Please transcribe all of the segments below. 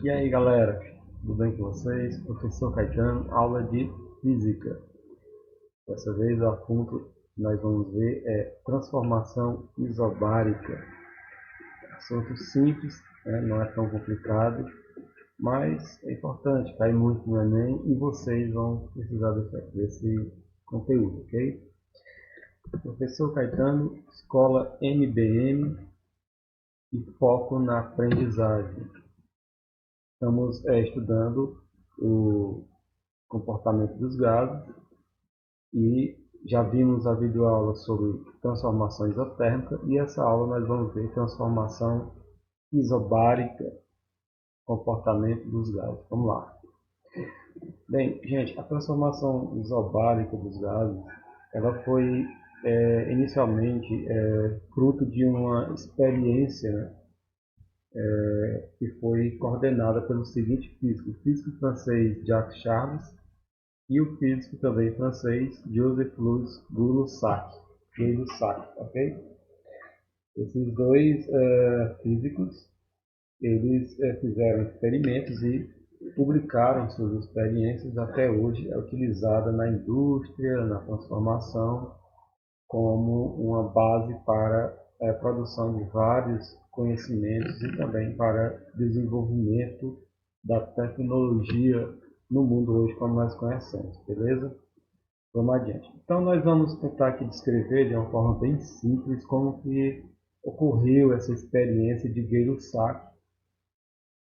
E aí galera, tudo bem com vocês? Professor Caetano, aula de Física. Dessa vez o assunto que nós vamos ver é transformação isobárica. Assunto simples, né? Não é tão complicado, mas é importante, cai muito no Enem e vocês vão precisar desse conteúdo, ok? Professor Caetano, Escola MBM e foco na aprendizagem. Estamos estudando o comportamento dos gases e já vimos a videoaula sobre transformação isotérmica e essa aula nós vamos ver transformação isobárica, comportamento dos gases. Vamos lá. Bem, gente, a transformação isobárica dos gases, ela foi inicialmente fruto de uma experiência, né, que foi coordenada pelo seguinte físico, o físico francês Jacques Charles e o físico também francês Joseph-Louis Gay-Lussac, ok? Esses dois físicos, eles fizeram experimentos e publicaram suas experiências. Até hoje é utilizada na indústria, na transformação, como uma base para a produção de vários conhecimentos e também para desenvolvimento da tecnologia no mundo hoje como nós conhecemos, beleza? Vamos adiante. Então nós vamos tentar aqui descrever de uma forma bem simples como que ocorreu essa experiência de Gay-Lussac,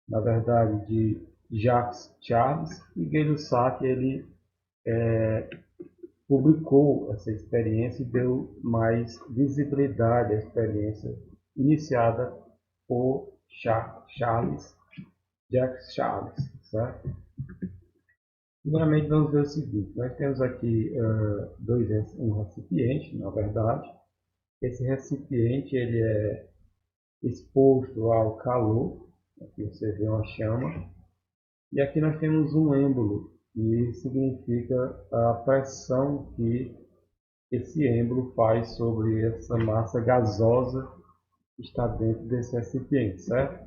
na verdade de Jacques Charles, e Gay-Lussac ele publicou essa experiência e deu mais visibilidade à experiência iniciada por Jacques Charles, certo? Primeiramente, vamos ver o seguinte: nós temos aqui um recipiente, na verdade. Esse recipiente ele é exposto ao calor, aqui você vê uma chama, e aqui nós temos um êmbolo, que significa a pressão que esse êmbolo faz sobre essa massa gasosa que está dentro desse recipiente, certo?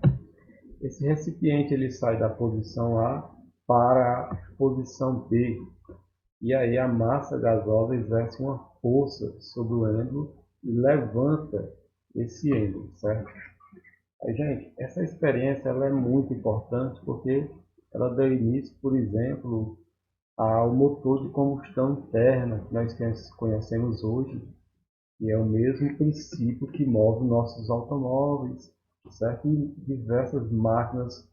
Esse recipiente ele sai da posição A para a posição B, e aí a massa gasosa exerce uma força sobre o êmbolo e levanta esse êmbolo, certo? Aí, gente, essa experiência ela é muito importante porque ela deu início, por exemplo, ao motor de combustão interna que nós conhecemos hoje, que é o mesmo princípio que move nossos automóveis, certo? E diversas máquinas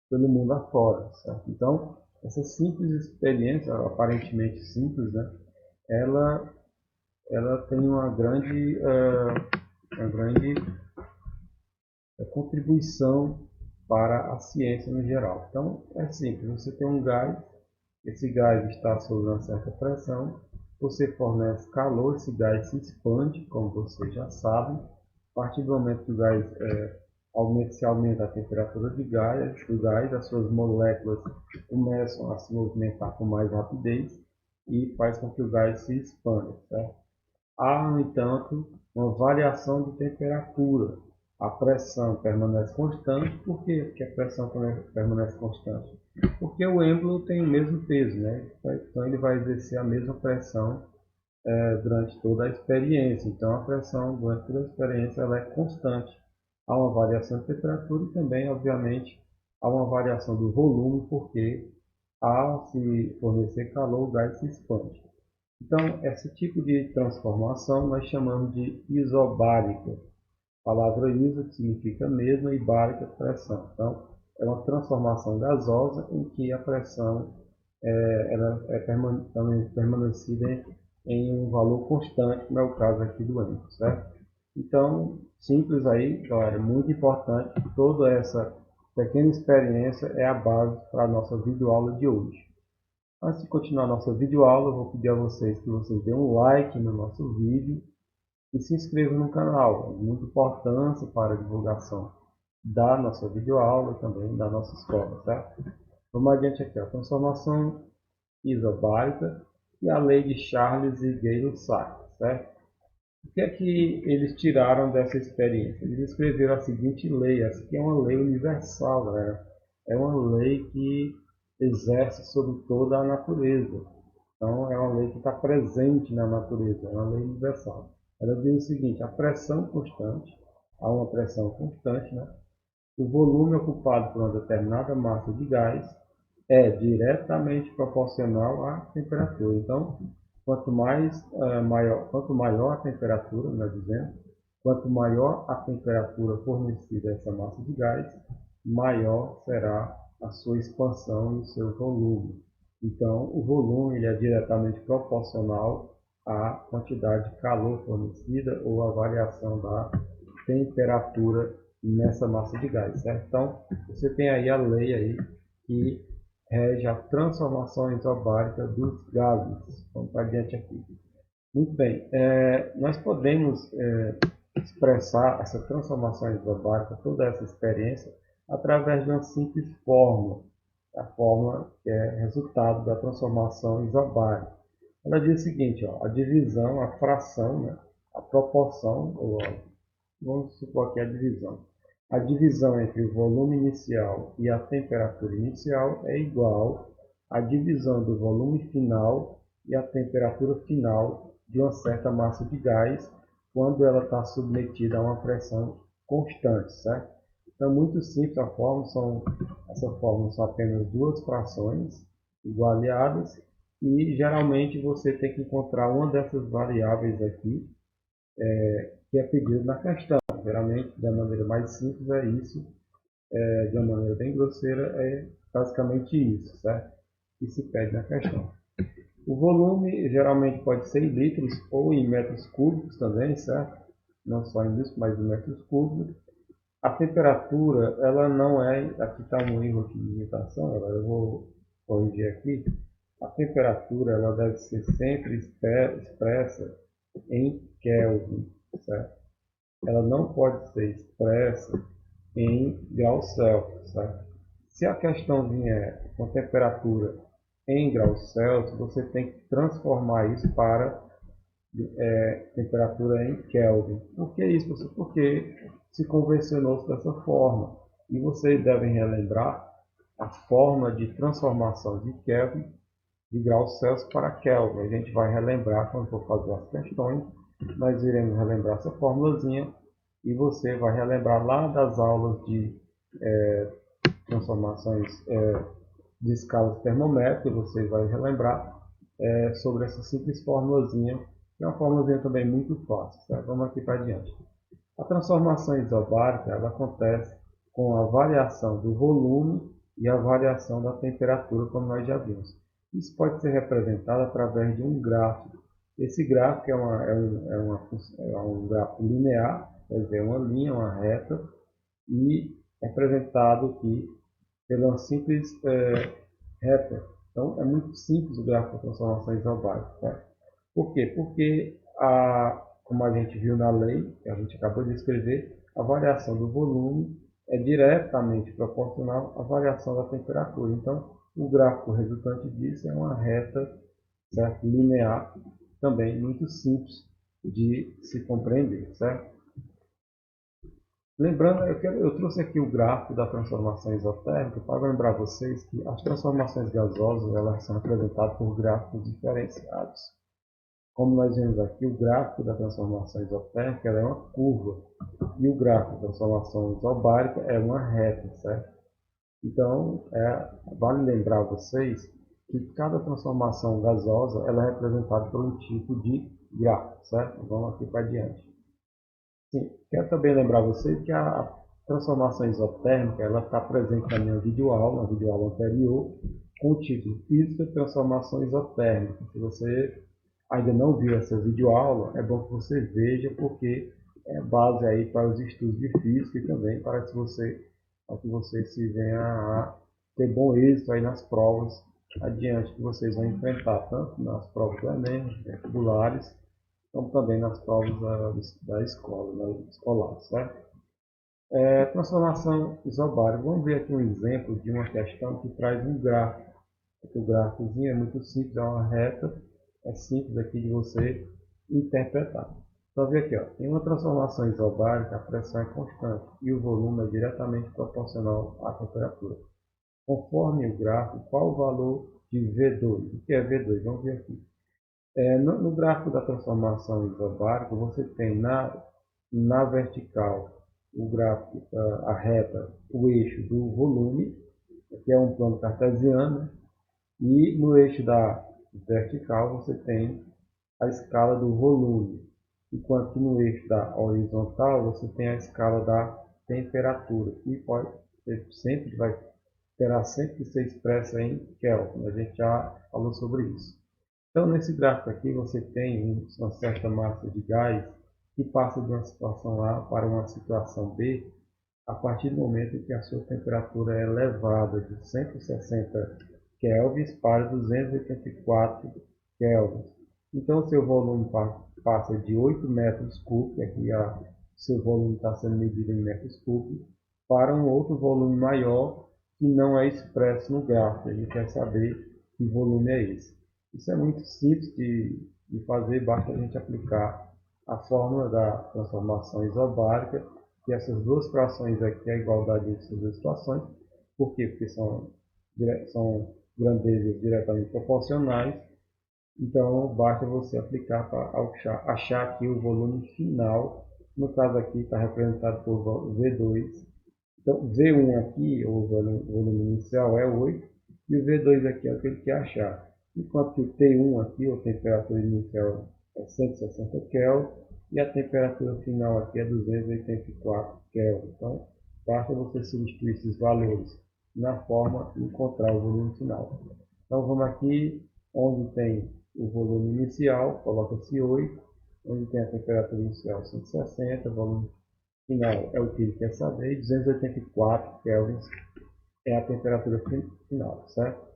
pelo mundo afora, certo? Então, essa simples experiência, aparentemente simples, né? Ela tem uma grande contribuição para a ciência no geral. Então, é simples, você tem um gás, esse gás está sob uma certa pressão, você fornece calor, esse gás se expande, como vocês já sabem. A partir do momento que o gás se aumenta a temperatura do gás, as suas moléculas começam a se movimentar com mais rapidez e faz com que o gás se expanda, certo? Há, no entanto, uma variação de temperatura. A pressão permanece constante. Por quê? Porque a pressão permanece constante? Porque o êmbolo tem o mesmo peso, né? Então ele vai exercer a mesma pressão durante toda a experiência. Então a pressão durante toda a experiência ela é constante. Há uma variação de temperatura e também, obviamente, há uma variação do volume, porque ao se fornecer calor, o gás se expande. Então, esse tipo de transformação nós chamamos de isobárica. A palavra iso, que significa mesma, e bárica, pressão. Então, é uma transformação gasosa em que a pressão ela é permanecida em um valor constante, como é o caso aqui do êmbolo, certo? Então, simples aí, galera, muito importante. Toda essa pequena experiência é a base para a nossa videoaula de hoje. Antes de continuar a nossa videoaula, eu vou pedir a vocês que vocês dêem um like no nosso vídeo e se inscrevam no canal. É muita importância para a divulgação da nossa videoaula e também da nossa escola, certo? Vamos adiante aqui, a transformação isobárica e a lei de Charles e Gay-Lussac, certo? O que é que eles tiraram dessa experiência? Eles escreveram a seguinte lei, essa aqui é uma lei universal, galera. é uma lei que exerce sobre toda a natureza. Então, é uma lei que está presente na natureza, é uma lei universal. Ela diz o seguinte: a pressão constante, há uma pressão constante, né? O volume ocupado por uma determinada massa de gás é diretamente proporcional à temperatura. Então, quanto maior a temperatura, melhor dizendo, quanto maior a temperatura fornecida a essa massa de gás, maior será a sua expansão e o seu volume. Então, o volume ele é diretamente proporcional à quantidade de calor fornecida ou à variação da temperatura nessa massa de gás, certo? Então, você tem aí a lei aí que rege a transformação isobárica dos gases. Vamos para adiante aqui. Muito bem, nós podemos expressar essa transformação isobárica, toda essa experiência, através de uma simples fórmula, a fórmula que é resultado da transformação isobárica. Ela diz o seguinte: ó, a divisão, a fração, né, a proporção, vamos supor aqui a divisão. A divisão entre o volume inicial e a temperatura inicial é igual à divisão do volume final e a temperatura final de uma certa massa de gás quando ela está submetida a uma pressão constante, certo? Então, muito simples a fórmula, essa fórmula são apenas duas frações igualadas e geralmente você tem que encontrar uma dessas variáveis aqui que é pedido na questão. Geralmente, da maneira mais simples é isso, de uma maneira bem grosseira é basicamente isso, certo? Que se pede na questão. O volume geralmente pode ser em litros ou em metros cúbicos também, certo? Não só em litros, mas em metros cúbicos. A temperatura, ela não é, aqui está um erro aqui de digitação, agora eu vou corrigir aqui. A temperatura, ela deve ser sempre expressa em Kelvin, certo? Ela não pode ser expressa em graus Celsius, certo? Se a questão vier com temperatura em graus Celsius, você tem que transformar isso para temperatura em Kelvin. Por que isso? Porque se convencionou dessa forma. E vocês devem relembrar a forma de transformação de Kelvin de graus Celsius para Kelvin. A gente vai relembrar quando for fazer as questões. Nós iremos relembrar essa formulazinha e você vai relembrar lá das aulas de transformações de escalas termométricas, você vai relembrar sobre essa simples formulazinha, que é uma formulazinha também muito fácil. Certo? Vamos aqui para adiante. A transformação isobárica ela acontece com a variação do volume e a variação da temperatura, como nós já vimos. Isso pode ser representado através de um gráfico. Esse gráfico é um gráfico linear, quer dizer, uma linha, uma reta, e representado aqui pela simples reta. Então, é muito simples o gráfico da transformação isobárica. Tá? Por quê? Porque, como a gente viu na lei, que a gente acabou de escrever, a variação do volume é diretamente proporcional à variação da temperatura. Então, o gráfico resultante disso é uma reta, certo? Linear, também muito simples de se compreender, certo? Lembrando, eu trouxe aqui o gráfico da transformação isotérmica para lembrar vocês que as transformações gasosas elas são representadas por gráficos diferenciados. Como nós vemos aqui, o gráfico da transformação isotérmica é uma curva e o gráfico da transformação isobárica é uma reta, certo? Então, vale lembrar a vocês que cada transformação gasosa ela é representada por um tipo de gráfico, certo? Vamos aqui para adiante. Sim, quero também lembrar vocês que a transformação isotérmica ela está presente na minha videoaula, na videoaula anterior, com o título Física de Transformação Isotérmica. Se você ainda não viu essa videoaula, é bom que você veja, porque é base aí para os estudos de física e também para que você se venha a ter bom êxito aí nas provas adiante que vocês vão enfrentar, tanto nas provas do Enem, vestibulares, como também nas provas da escola, escolar, certo? Transformação isobárica. Vamos ver aqui um exemplo de uma questão que traz um gráfico. O gráficozinho é muito simples, é uma reta, é simples aqui de você interpretar. Então, ver aqui, ó, em uma transformação isobárica, a pressão é constante e o volume é diretamente proporcional à temperatura. conforme o gráfico, qual o valor de V2. O que é V2? Vamos ver aqui. No gráfico da transformação isobárica, você tem na vertical o gráfico, a reta, o eixo do volume, que é um plano cartesiano, né? E no eixo da vertical você tem a escala do volume, enquanto que no eixo da horizontal você tem a escala da temperatura, que pode sempre vai terá sempre que ser expressa em Kelvin. A gente já falou sobre isso. Então, nesse gráfico aqui, você tem uma certa massa de gás que passa de uma situação A para uma situação B a partir do momento em que a sua temperatura é elevada de 160 kelvins para 284 kelvins. Então, o seu volume passa de 8 metros cúbicos, aqui seu volume está sendo medido em metros cúbicos, para um outro volume maior que não é expresso no gráfico. A gente quer saber que volume é esse. Isso é muito simples de fazer, basta a gente aplicar a fórmula da transformação isobárica, que essas duas frações aqui é a igualdade entre essas duas situações. Por quê? Porque são grandezas diretamente proporcionais. Então, basta você aplicar para achar aqui o volume final. No caso aqui está representado por V2. Então, V1 aqui, o volume inicial, é 8, e o V2 aqui é o que ele quer achar. Enquanto que o T1 aqui, a temperatura inicial, é 160 Kelvin, e a temperatura final aqui é 284 Kelvin. Então, basta você substituir esses valores na forma e encontrar o volume final. Então, vamos aqui, onde tem o volume inicial, coloca-se 8, onde tem a temperatura inicial 160, volume final é o que ele quer saber, e 284 kelvins é a temperatura final, certo?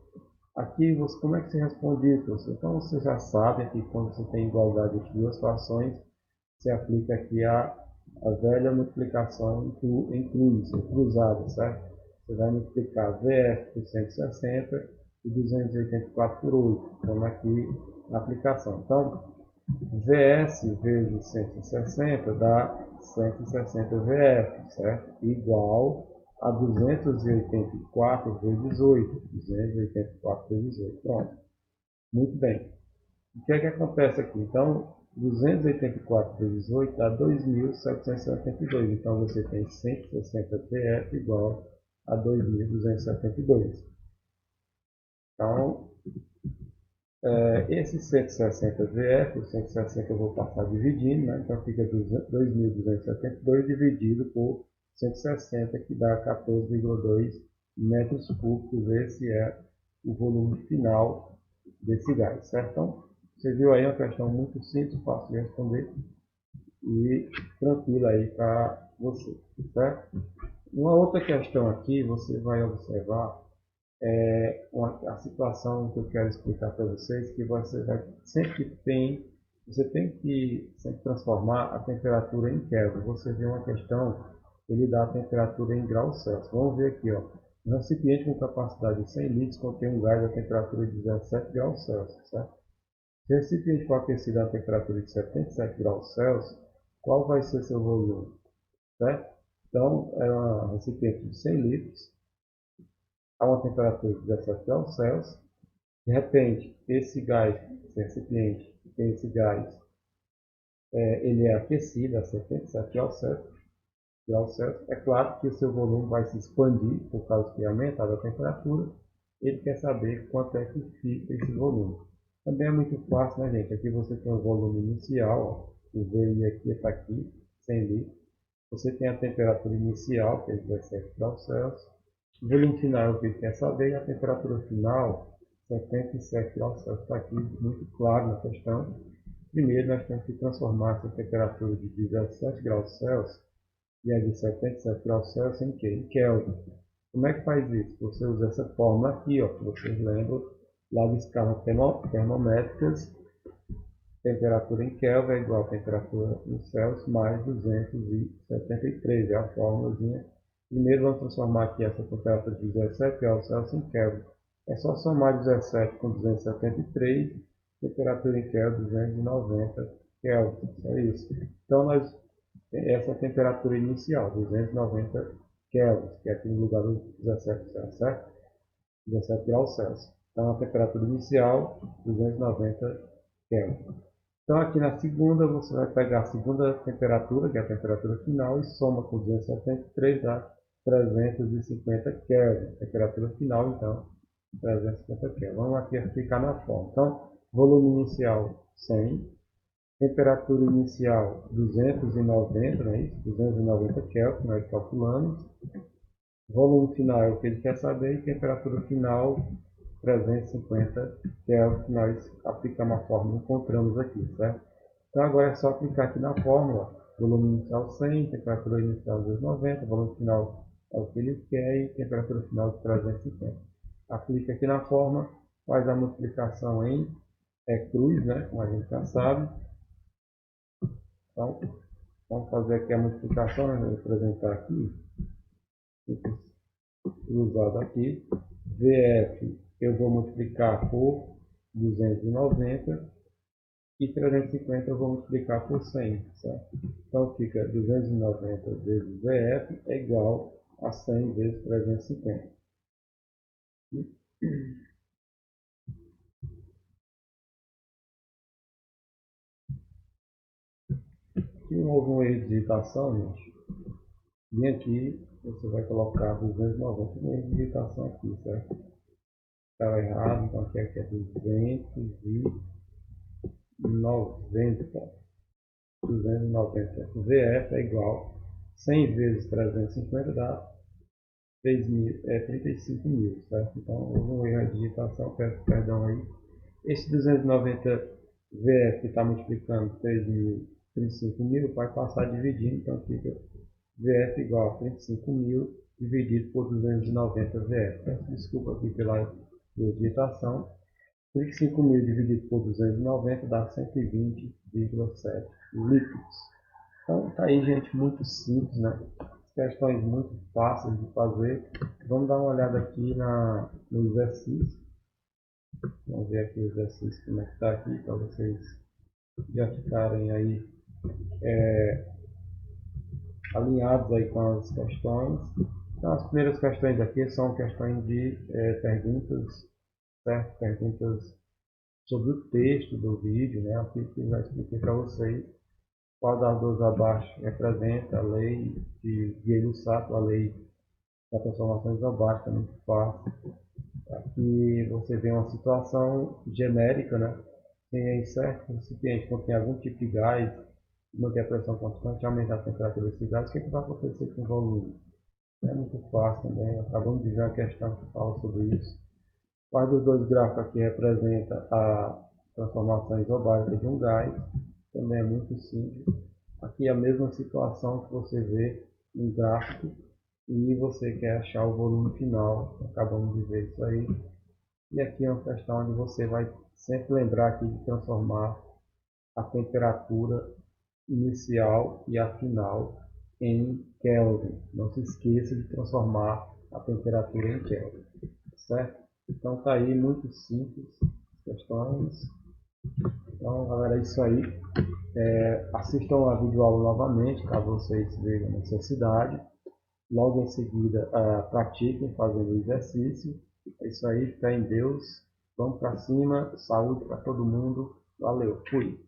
Aqui, como é que você responde isso? Então, você já sabe que quando você tem igualdade entre duas frações, você aplica aqui a velha multiplicação cruzada, certo? Você vai multiplicar VF por 160 e 284 por 8. Então, aqui na aplicação. Então, VS vezes 160 dá 160 VF, certo? Igual a 284 vezes 8. 284 vezes 8. Pronto. Muito bem. O que é que acontece aqui? Então, 284 vezes 8 dá 2.772. Então, você tem 160 VF igual a 2.272. Então, esse 160 VF, o 160 eu vou passar dividindo, né? Então fica 2.272 dividido por 160, que dá 14,2 metros cúbicos. Esse é o volume final desse gás, certo? Então, você viu aí uma questão muito simples, fácil de responder e tranquila aí para você, certo? Uma outra questão aqui, você vai observar a situação que eu quero explicar para vocês, que você você tem que sempre transformar a temperatura em Kelvin. Você vê uma questão, ele dá a temperatura em graus Celsius. Vamos ver aqui, ó. Um recipiente com capacidade de 100 litros contém um gás a temperatura de 17 graus Celsius, certo? Se o recipiente for aquecido a temperatura de 77 graus Celsius, qual vai ser seu volume, certo? Então, é um recipiente de 100 litros, a uma temperatura de 17 graus Celsius. De repente, esse recipiente, esse gás, ele é aquecido a 77 graus Celsius. É claro que o seu volume vai se expandir por causa que aumenta a temperatura. Ele quer saber quanto é que fica esse volume. Também é muito fácil, né, gente? Aqui você tem o volume inicial, ó. O VI aqui está aqui, 100 litros. Você tem a temperatura inicial, que é 17 graus Celsius. O volume final é o que ele quer saber, e a temperatura final, 77 graus Celsius, está aqui muito claro na questão. Primeiro, nós temos que transformar essa temperatura de 17 graus Celsius e a de 77 graus Celsius em quê? Em Kelvin. Como é que faz isso? Você usa essa fórmula aqui, ó, que vocês lembram, lá de escalas termométricas. Temperatura em Kelvin é igual a temperatura em Celsius mais 273. É a fórmulazinha. Primeiro vamos transformar aqui essa temperatura de 17 graus Celsius em Kelvin. É só somar 17 com 273, temperatura em Kelvin 290 Kelvin. É isso. Então essa é a temperatura inicial, 290 Kelvin, que é aqui no lugar do 17 Celsius, certo? 17 graus Celsius. Então, a temperatura inicial, 290 Kelvin. Então, aqui na segunda, você vai pegar a segunda temperatura, que é a temperatura final, e soma com 273, dá 350 Kelvin. Temperatura final, então, 350 Kelvin. Vamos aqui aplicar na forma. Então, volume inicial, 100. Temperatura inicial, 290, não é isso? 290 Kelvin, nós calculamos. Volume final é o que ele quer saber, e temperatura final 350, que é o que nós aplicamos a fórmula, encontramos aqui, certo? Então agora é só aplicar aqui na fórmula, volume inicial 100, temperatura inicial 290, volume final é o que ele quer e temperatura final de 350. Aplica aqui na fórmula, faz a multiplicação em cruz, né, como a gente já sabe. Então, vamos fazer aqui a multiplicação, né, vou representar aqui, cruzado aqui, VF eu vou multiplicar por 290 e 350 eu vou multiplicar por 100, certo? Então fica 290 vezes VF é igual a 100 vezes 350. Se houve um erro de digitação, gente, vem aqui, você vai colocar 290 no erro de digitação aqui, certo? Estava errado, então aqui é 290. 290. VF é igual 100 vezes 350 dá 35 mil, certo? Então, houve um erro de digitação, peço perdão aí. Esse 290 VF que está multiplicando 35 mil vai passar dividindo, então fica VF igual a 35 mil dividido por 290 VF. Peço desculpa aqui pela digitação. 35 mil dividido por 290 dá 120,7 líquidos. Então tá aí, gente, muito simples, né? Questões muito fáceis de fazer. Vamos dar uma olhada aqui no exercício. Vamos ver aqui o exercício, como é que está aqui, para vocês já ficarem aí alinhados aí com as questões. Então, as primeiras questões aqui são questões de perguntas, certo? Perguntas sobre o texto do vídeo, né? Aqui que eu já expliquei para vocês. Qual das duas abaixo representa a lei de Gay-Lussato, a lei da transformação isobática, muito fácil. Aqui você vê uma situação genérica, né? Tem certo recipiente contém algum tipo de gás, manter a pressão constante, aumentar a temperatura desse gás, o que vai acontecer com o volume? É muito fácil também, acabamos de ver uma questão que fala sobre isso. Qual dos dois gráficos aqui representa a transformação isobárica de um gás? Também é muito simples. Aqui é a mesma situação que você vê no gráfico e você quer achar o volume final. Acabamos de ver isso aí. E aqui é uma questão onde você vai sempre lembrar aqui de transformar a temperatura inicial e a final em Kelvin. Não se esqueça de transformar a temperatura em Kelvin, certo? Então tá aí, muito simples questões. Então galera, é isso aí. Assistam a videoaula novamente, caso vocês vejam necessidade. Logo em seguida, pratiquem fazendo o exercício. É isso aí, fé em Deus. Vamos para cima, saúde para todo mundo. Valeu, fui!